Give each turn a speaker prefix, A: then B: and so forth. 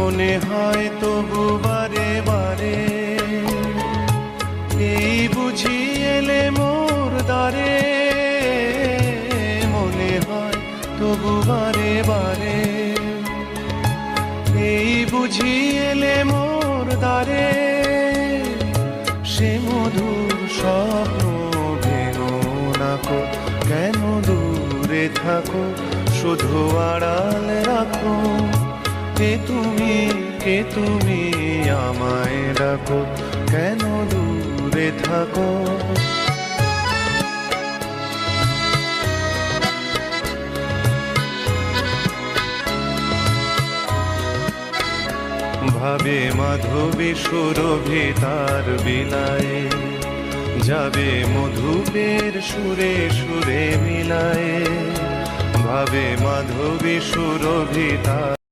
A: মনে হয় তবু বারে বারে, এই বুঝি এলে মোর দ্বারে। মনে হয় তবু বারে বারে, এই বুঝি এলে মোর দ্বারে। সে মধুর স্বপ্ন ভেঙো না কো, কেন দূরে থাকো, শুধু আড়াল রাখো। কে তুমি আমায় ডাকো, কেন দূরে থাকো। ভাবে মাধবী সুরভি তার বিলায়, যাবে মধুপের সুরে সুরে মিলায়। ভাবে মাধবী সুরভি তার